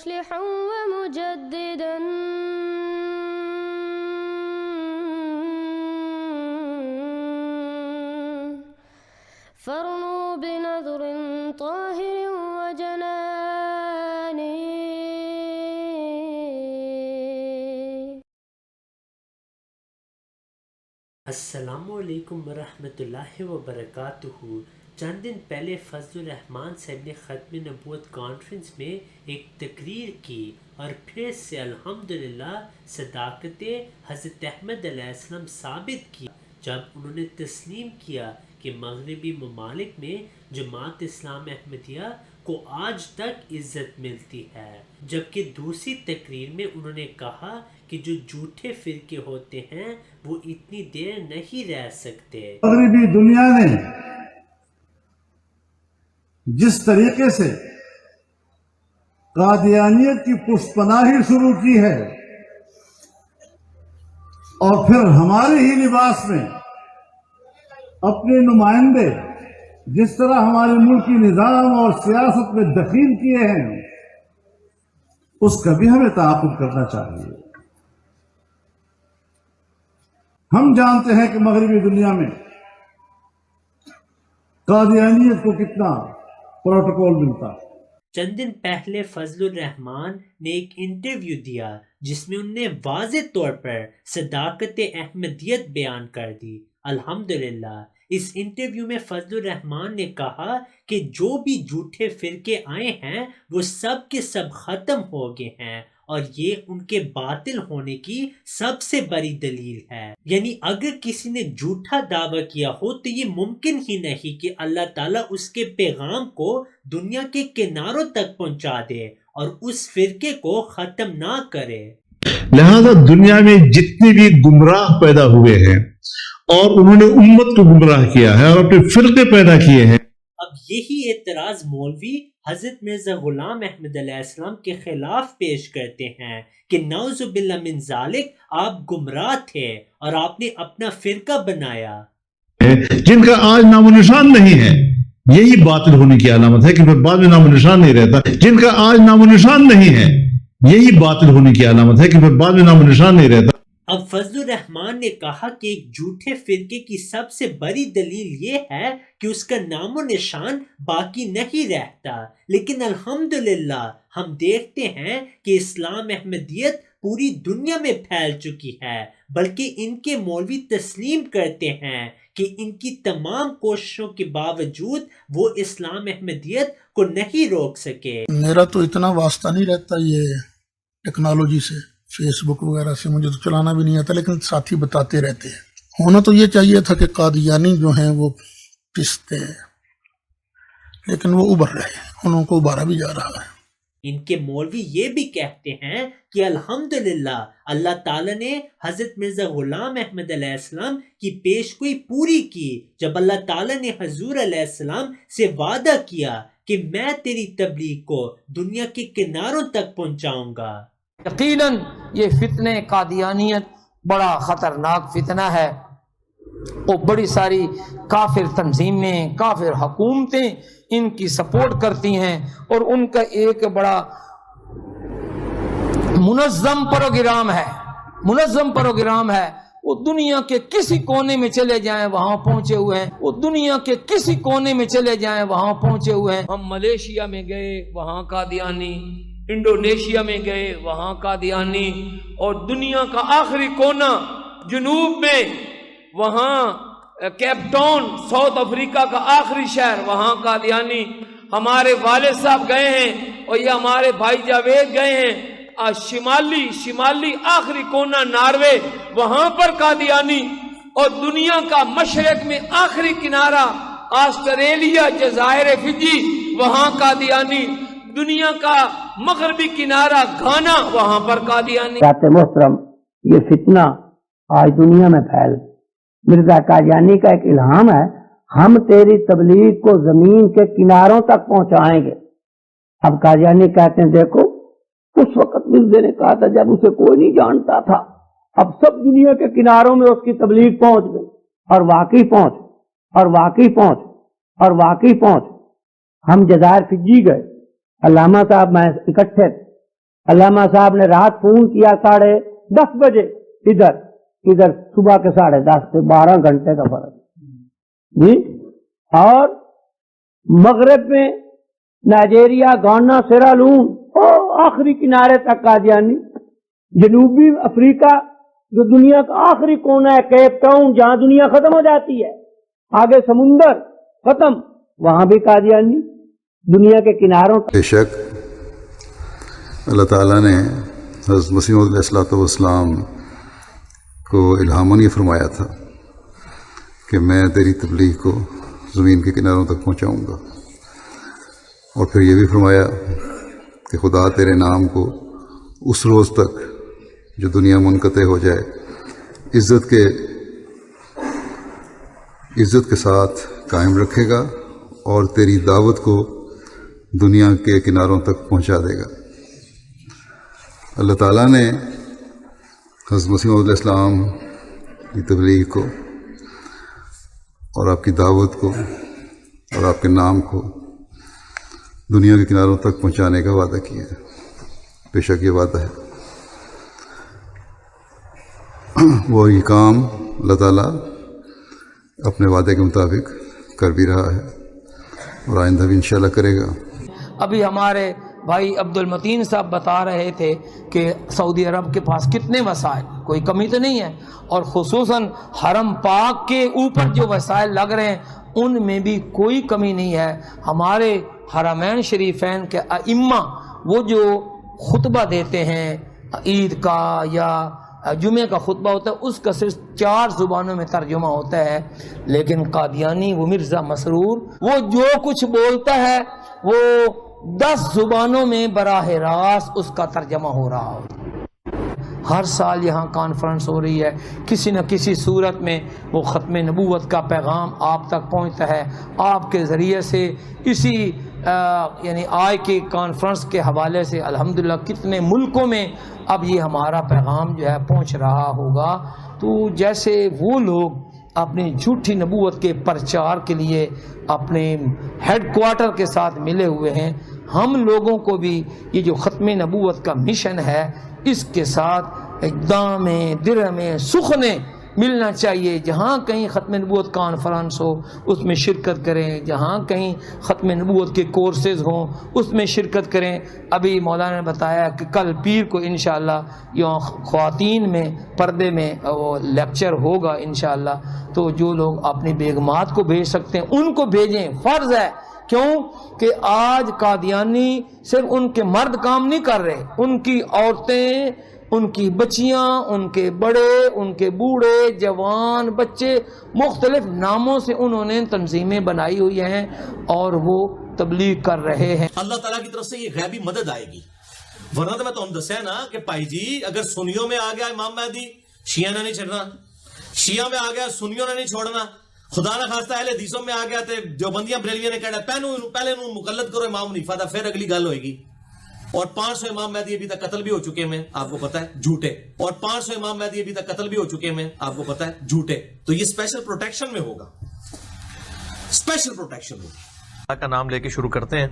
مصلحا ومجددا فارنوا بنظر طاهر وجنان. السلام علیکم ورحمۃ اللہ وبرکاتہ. چند دن پہلے فضل الرحمان صاحب نے ختم نبوت کانفرنس میں ایک تقریر کی اور پھر سے الحمدللہ صداقت حضرت احمد علیہ السلام ثابت کی جب انہوں نے تسلیم کیا کہ مغربی ممالک میں جماعت اسلام احمدیہ کو آج تک عزت ملتی ہے، جبکہ دوسری تقریر میں انہوں نے کہا کہ جو جھوٹے فرقے ہوتے ہیں وہ اتنی دیر نہیں رہ سکتے. مغربی دنیا نے جس طریقے سے قادیانیت کی پشت پناہی شروع کی ہے اور پھر ہمارے ہی لباس میں اپنے نمائندے جس طرح ہمارے ملکی نظام اور سیاست میں دخیل کیے ہیں، اس کا بھی ہمیں تعاقب کرنا چاہیے. ہم جانتے ہیں کہ مغربی دنیا میں قادیانیت کو کتنا پروٹوکول ملتا ہے. چند دن پہلے فضل الرحمان نے ایک انٹرویو دیا جس میں انہوں نے واضح طور پر صداقت احمدیت بیان کر دی. الحمدللہ اس انٹرویو میں فضل الرحمان نے کہا کہ جو بھی جھوٹے فرقے آئے ہیں وہ سب کے سب ختم ہو گئے ہیں اور یہ ان کے باطل ہونے کی سب سے بڑی دلیل ہے. یعنی اگر کسی نے جھوٹا دعویٰ کیا ہو تو یہ ممکن ہی نہیں کہ اللہ تعالیٰ اس کے پیغام کو دنیا کے کناروں تک پہنچا دے اور اس فرقے کو ختم نہ کرے. لہذا دنیا میں جتنے بھی گمراہ پیدا ہوئے ہیں اور انہوں نے امت کو گمراہ کیا ہے اور اپنے فرقے پیدا کیے ہیں. اب یہی اعتراض مولوی حضرت مرزا غلام احمد علیہ السلام کے خلاف پیش کرتے ہیں کہ نعوذ باللہ من ذالک آپ گمراہ تھے اور آپ نے اپنا فرقہ بنایا. جن کا آج نام و نشان نہیں ہے، یہی باطل ہونے کی علامت ہے کہ پھر بعد میں نام و نشان نہیں رہتا. جن کا آج نام و نشان نہیں ہے، یہی باطل ہونے کی علامت ہے کہ پھر بعد میں نام و نشان نہیں رہتا. اب فضل الرحمان نے کہا کہ ایک جھوٹے فرقے کی سب سے بڑی دلیل یہ ہے کہ اس کا نام و نشان باقی نہیں رہتا، لیکن الحمدللہ ہم دیکھتے ہیں کہ اسلام احمدیت پوری دنیا میں پھیل چکی ہے، بلکہ ان کے مولوی تسلیم کرتے ہیں کہ ان کی تمام کوششوں کے باوجود وہ اسلام احمدیت کو نہیں روک سکے. میرا تو اتنا واسطہ نہیں رہتا یہ ٹیکنالوجی سے، فیس بک وغیرہ سے مجھے تو چلانا بھی نہیں آتا، لیکن ساتھی بتاتے رہتے ہیں. ہونا تو یہ چاہیے تھا کہ قادیانی جو ہیں وہ پستے ہیں، لیکن وہ ابھر رہے ہیں، انہوں کو ابھارا بھی جا رہا ہے. ان کے مولوی یہ بھی کہتے ہیں کہ الحمدللہ اللہ تعالیٰ نے حضرت مرزا غلام احمد علیہ السلام کی پیشگوئی پوری کی جب اللہ تعالیٰ نے حضور علیہ السلام سے وعدہ کیا کہ میں تیری تبلیغ کو دنیا کے کناروں تک پہنچاؤں گا. یقیناً یہ فتنہ قادیانیت بڑا خطرناک فتنہ ہے. وہ بڑی ساری کافر تنظیمیں، کافر حکومتیں ان کی سپورٹ کرتی ہیں اور ان کا ایک بڑا منظم پروگرام ہے. وہ دنیا کے کسی کونے میں چلے جائیں وہاں پہنچے ہوئے ہیں. وہ دنیا کے کسی کونے میں چلے جائیں وہاں پہنچے ہوئے ہیں. ہم ملیشیا میں گئے وہاں قادیانی، انڈونیشیا میں گئے وہاں قادیانی، اور دنیا کا آخری کونا جنوب میں وہاں کیپ ٹاؤن ساؤتھ افریقہ کا آخری شہر وہاں قادیانی. ہمارے والد صاحب گئے ہیں اور یہ ہمارے بھائی جاوید گئے ہیں. شمالی آخری کونا ناروے وہاں پر قادیانی، اور دنیا کا مشرق میں آخری کنارہ آسٹریلیا جزائر فجی وہاں قادیانی، دنیا کا مغربی کنارہ گھانا وہاں پر قادیانی. محترم، یہ فتنہ آج دنیا میں پھیل، مرزا قادیانی کا ایک الہام ہے، ہم تیری تبلیغ کو زمین کے کناروں تک پہنچائیں گے. اب قادیانی کہتے ہیں دیکھو، اس وقت مرزا نے کہا تھا جب اسے کوئی نہیں جانتا تھا، اب سب دنیا کے کناروں میں اس کی تبلیغ پہنچ گئی، اور واقعی پہنچ. ہم جزائر فجی گئے، علامہ صاحب میں اکٹھے علامہ صاحب نے رات فون کیا 10:30 بجے، ادھر صبح کے 10:30 سے 12 گھنٹے کا فرق جی. اور مغرب میں نائجیریا، گانا، سیرالون، آخری کنارے تک قادیانی. جنوبی افریقہ جو دنیا کا آخری کونا ہے، کیپ ٹاؤن، جہاں دنیا ختم ہو جاتی ہے، آگے سمندر ختم، وہاں بھی قادیانی. دنیا کے کناروں تک. بے شک اللہ تعالیٰ نے حضرت مسیح موعود علیہ السلام کو الہاماً یہ فرمایا تھا کہ میں تیری تبلیغ کو زمین کے کناروں تک پہنچاؤں گا، اور پھر یہ بھی فرمایا کہ خدا تیرے نام کو اس روز تک جو دنیا منقطع ہو جائے عزت کے ساتھ قائم رکھے گا اور تیری دعوت کو دنیا کے کناروں تک پہنچا دے گا. اللہ تعالیٰ نے حضرت مسیح موعود علیہ السلام کی تبلیغ کو اور آپ کی دعوت کو اور آپ کے نام کو دنیا کے کناروں تک پہنچانے کا وعدہ کیا ہے. بے شک یہ وعدہ ہے، وہ یہ کام اللہ تعالیٰ اپنے وعدے کے مطابق کر بھی رہا ہے اور آئندہ بھی انشاءاللہ کرے گا. ابھی ہمارے بھائی عبد المتین صاحب بتا رہے تھے کہ سعودی عرب کے پاس کتنے وسائل، کوئی کمی تو نہیں ہے، اور خصوصاً حرم پاک کے اوپر جو وسائل لگ رہے ہیں ان میں بھی کوئی کمی نہیں ہے. ہمارے حرمین شریفین کے ائمہ وہ جو خطبہ دیتے ہیں عید کا یا جمعہ کا خطبہ ہوتا ہے، اس کا صرف 4 زبانوں میں ترجمہ ہوتا ہے، لیکن قادیانی وہ مرزا مسرور وہ جو کچھ بولتا ہے وہ 10 زبانوں میں براہ راست اس کا ترجمہ ہو رہا ہو. ہر سال یہاں کانفرنس ہو رہی ہے، کسی نہ کسی صورت میں وہ ختم نبوت کا پیغام آپ تک پہنچتا ہے. آپ کے ذریعے سے اسی یعنی آج کی کانفرنس کے حوالے سے الحمدللہ کتنے ملکوں میں اب یہ ہمارا پیغام جو ہے پہنچ رہا ہوگا. تو جیسے وہ لوگ اپنی جھوٹی نبوت کے پرچار کے لیے اپنے ہیڈ کوارٹر کے ساتھ ملے ہوئے ہیں، ہم لوگوں کو بھی یہ جو ختم نبوت کا مشن ہے اس کے ساتھ اقدام درہم سخن ملنا چاہیے. جہاں کہیں ختم نبوت کانفرنس ہو اس میں شرکت کریں، جہاں کہیں ختم نبوت کے کورسز ہوں اس میں شرکت کریں. ابھی مولانا نے بتایا کہ کل پیر کو انشاءاللہ یہاں خواتین میں پردے میں وہ لیکچر ہوگا انشاءاللہ. تو جو لوگ اپنی بیگمات کو بھیج سکتے ہیں ان کو بھیجیں، فرض ہے. کیوں کہ آج قادیانی صرف ان کے مرد کام نہیں کر رہے، ان کی عورتیں، ان کی بچیاں، ان کے بڑے، ان کے بوڑھے، جوان، بچے، مختلف ناموں سے انہوں نے تنظیمیں بنائی ہوئی ہیں اور وہ تبلیغ کر رہے ہیں. اللہ تعالیٰ کی طرف سے یہ غیبی مدد آئے گی. ورنہ تو میں تو دسیا نا کہ بھائی جی اگر سنیوں میں آ گیا امام مہدی شیعہ نے نہیں چھڑنا، شیعہ میں آ گیا سنیوں نے نہیں چھوڑنا، خدا نہ خواستہ اہل حدیثوں میں آ گیا تو دیوبندیاں بریلویاں نے کہا پہلے انہوں مقلد کرو امام حنیفہ دا، پھر اگلی گل ہوئے گی. اور 500 امام مہدی ابھی تک قتل بھی ہو چکے ہیں، آپ کو پتا ہے، جھوٹے. اور 500 امام مہدی ابھی تک قتل بھی ہو چکے ہیں، آپ کو پتا ہے، جھوٹے. تو یہ اسپیشل پروٹیکشن میں ہوگا، اسپیشل پروٹیکشن ہوگا. اللہ کا نام لے کے شروع کرتے ہیں.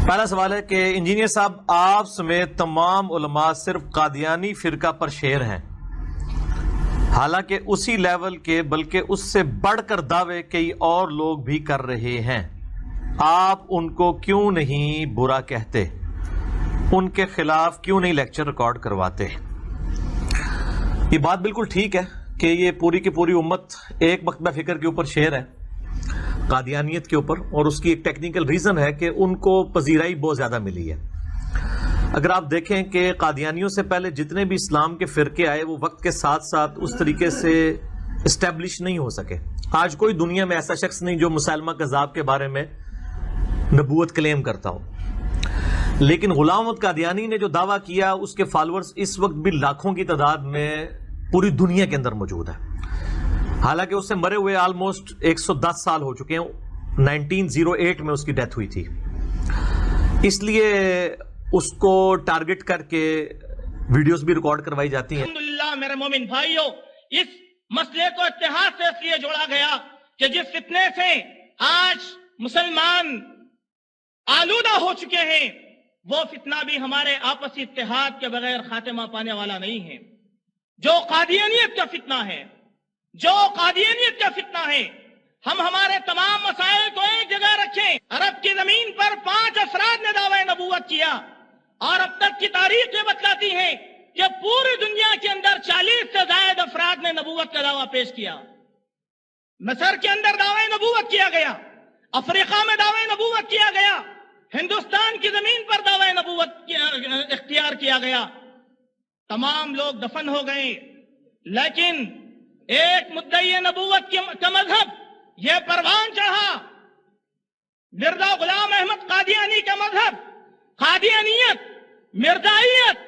پہلا سوال ہے کہ انجینئر صاحب آپ سمیت تمام علماء صرف قادیانی فرقہ پر شیر ہیں، حالانکہ اسی لیول کے بلکہ اس سے بڑھ کر دعوے کئی اور لوگ بھی کر رہے ہیں. آپ ان کو کیوں نہیں برا کہتے؟ ان کے خلاف کیوں نہیں لیکچر ریکارڈ کرواتے؟ یہ بات بالکل ٹھیک ہے کہ یہ پوری کی پوری امت ایک مکتبہ فکر کے اوپر شیر ہے، قادیانیت کے اوپر، اور اس کی ایک ٹیکنیکل ریزن ہے کہ ان کو پذیرائی بہت زیادہ ملی ہے. اگر آپ دیکھیں کہ قادیانیوں سے پہلے جتنے بھی اسلام کے فرقے آئے وہ وقت کے ساتھ ساتھ اس طریقے سے اسٹیبلش نہیں ہو سکے. آج کوئی دنیا میں ایسا شخص نہیں جو مسلمہ کذاب کے بارے میں نبوت کلیم کرتا ہو، لیکن غلام احمد قادیانی نے جو دعویٰ کیا اس کے فالورز اس وقت بھی لاکھوں کی تعداد میں پوری دنیا کے اندر موجود ہے. حالانکہ اس سے مرے ہوئے آلموسٹ 110 سال ہو چکے ہیں، 1908 میں اس کی ڈیتھ ہوئی تھی. اس لیے اس کو ٹارگٹ کر کے ویڈیوز بھی ریکارڈ کروائی جاتی ہیں. الحمدللہ میرے مومن بھائیوں، اس مسئلے کو اتحاد سے اس لیے جوڑا گیا کہ جس فتنے سے آج مسلمان آلودہ ہو چکے ہیں، وہ فتنہ بھی ہمارے آپسی اتحاد کے بغیر خاتمہ پانے والا نہیں ہے. جو قادیانیت کا فتنہ ہے، جو قادیانیت کا فتنہ ہے، ہم ہمارے تمام مسائل کو ایک جگہ رکھیں. عرب کی زمین پر 5 افراد نے دعوی نبوت کیا، اور اب تک کی تاریخ یہ بتلاتی ہے کہ پوری دنیا کے اندر 40 سے زائد افراد نے نبوت کا دعویٰ پیش کیا. مصر کے اندر دعوی نبوت کیا گیا، افریقہ میں دعوی نبوت کیا گیا، ہندوستان کی زمین پر دعوی نبوت اختیار کیا گیا. تمام لوگ دفن ہو گئے، لیکن ایک مدعی نبوت کا مذہب یہ پروان چڑھا. مرزا غلام احمد قادیانی کا مذہب، قادیانیت، مرزائیت،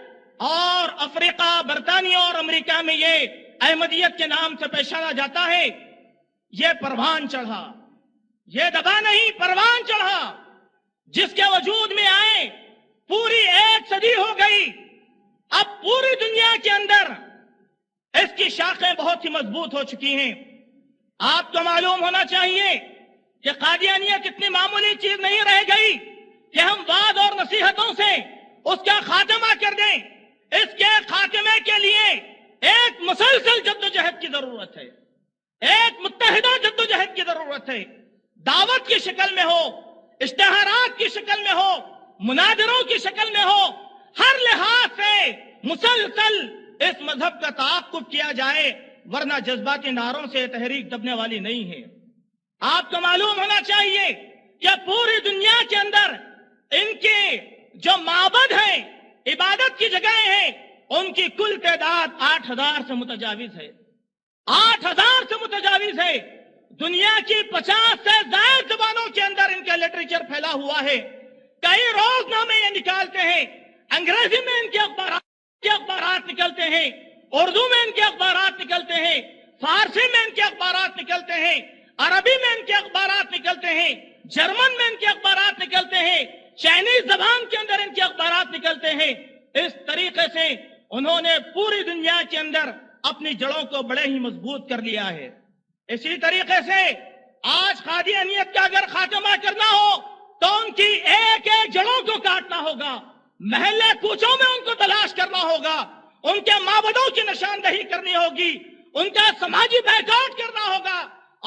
اور افریقہ، برطانیہ اور امریکہ میں یہ احمدیت کے نام سے پیشانا جاتا ہے. یہ پروان چڑھا، یہ دبا نہیں، پروان چڑھا، جس کے وجود میں آئے پوری 1 صدی ہو گئی. اب پوری دنیا کے اندر اس کی شاخیں بہت ہی مضبوط ہو چکی ہیں. آپ کو معلوم ہونا چاہیے کہ قادیانیت اتنی معمولی چیز نہیں رہ گئی کہ ہم وعد اور نصیحتوں سے اس کا خاتمہ کر دیں. اس کے خاتمے کے لیے ایک مسلسل جدوجہد کی ضرورت ہے، ایک متحدہ جدوجہد کی ضرورت ہے. دعوت کی شکل میں ہو، اشتہارات کی شکل میں ہو، مناظروں کی شکل میں ہو، ہر لحاظ سے مسلسل اس مذہب کا تعاقب کیا جائے، ورنہ جذباتی نعروں سے تحریک دبنے والی نہیں ہے. آپ کو معلوم ہونا چاہیے کہ پوری دنیا کے اندر ان کے جو معبد ہیں، عبادت کی جگہیں ہیں، ان کی کل تعداد 8000 سے متجاوز ہے. 8000 سے متجاوز ہے. دنیا کی 50 سے زائد زبانوں کے اندر ان کا لٹریچر پھیلا ہوا ہے. کئی روز نامے یہ نکالتے ہیں، انگریزی میں ان کے اخبارات نکلتے ہیں، اردو میں ان کے اخبارات نکلتے ہیں، فارسی میں ان کے اخبارات نکلتے ہیں، عربی میں ان کے اخبارات نکلتے ہیں، جرمن میں ان کے اخبارات نکلتے ہیں، چائنیز زبان کے اندر ان کے اخبارات نکلتے ہیں. اس طریقے سے انہوں نے پوری دنیا کے اندر اپنی جڑوں کو بڑے ہی مضبوط کر لیا ہے. اسی طریقے سے آج قادیانیت کا اگر خاتمہ کرنا ہو تو ان کی ایک ایک جڑوں کو کاٹنا ہوگا، محلے کوچوں میں ان کو تلاش کرنا ہوگا، ان کے معبدوں کی نشاندہی کرنی ہوگی، ان کا سماجی بائیکاٹ کرنا ہوگا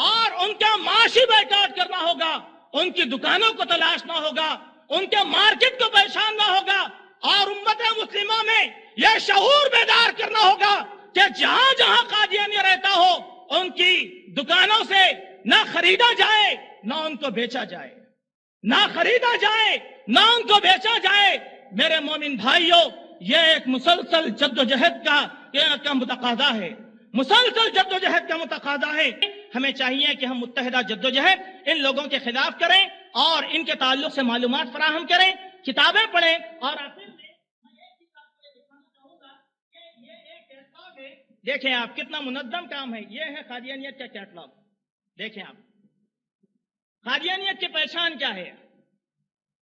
اور ان کا معاشی بائیکاٹ کرنا ہوگا، ان کی دکانوں کو تلاشنا ہوگا، ان کے مارکیٹ کو پہچاننا ہوگا، اور امت مسلمہ میں یہ شعور بیدار کرنا ہوگا کہ جہاں جہاں قادیانی رہتا ہو ان کی دکانوں سے نہ خریدا جائے نہ ان کو بیچا جائے، نہ خریدا جائے نہ ان کو بیچا جائے. میرے مومن بھائیوں، یہ ایک مسلسل جدوجہد کا متقاضا ہے، مسلسل جدوجہد کا متقاضا ہے. ہمیں چاہیے کہ ہم متحدہ جدوجہد ان لوگوں کے خلاف کریں اور ان کے تعلق سے معلومات فراہم کریں، کتابیں پڑھیں. اور آخر میں میں ایک چیز آپ کو دکھانا چاہوں گا کہ یہ ایک کیٹلاگ ہے. دیکھیں آپ کتنا منظم کام ہے. یہ ہے قادیانیت کا کیٹلاگ. دیکھیں آپ قادیانیت کی پہچان کیا ہے.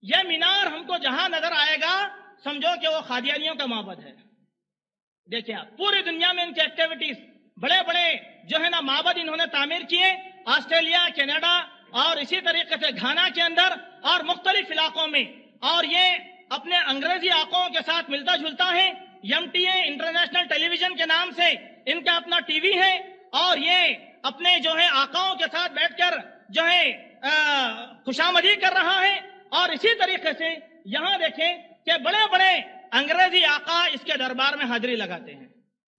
یہ مینار ہم کو جہاں نظر آئے گا سمجھو کہ وہ قادیانیوں کا معبد ہے. دیکھیں آپ پوری دنیا میں ان کی ایکٹیویٹیز، بڑے بڑے جو ہے نا معبد انہوں نے تعمیر کیے، آسٹریلیا، کینیڈا اور اسی طریقے سے گھانا کے اندر اور مختلف علاقوں میں. اور یہ اپنے انگریزی آقاؤں کے ساتھ ملتا جلتا ہے. MTA انٹرنیشنل ٹیلی ویژن کے نام سے ان کا اپنا ٹی وی ہے، اور یہ اپنے جو ہے آقاؤں کے ساتھ بیٹھ کر جو ہے خوشامدی کر رہا ہے. اور اسی طریقے سے یہاں دیکھیں کہ بڑے بڑے انگریزی آقا اس کے دربار میں حاضری لگاتے ہیں.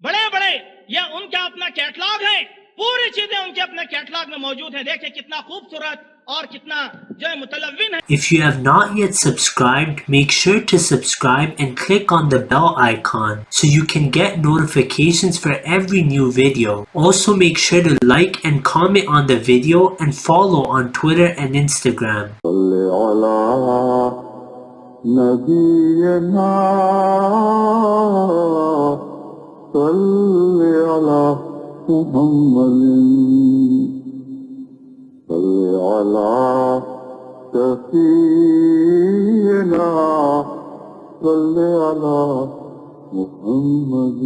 بڑے بڑے یہ ان کا اپنا کیٹلاگ ہے، پوری چیزیں ان کے اپنے کیٹلاگ میں موجود ہیں. دیکھیں کتنا خوبصورت اور کتنا جو ہے متلون ہے. If you have not yet subscribed, make sure to subscribe and click on the bell icon so you can get notifications for every new video. Also make sure to like and comment on the video and follow on Twitter and Instagram. سفينا صل على محمد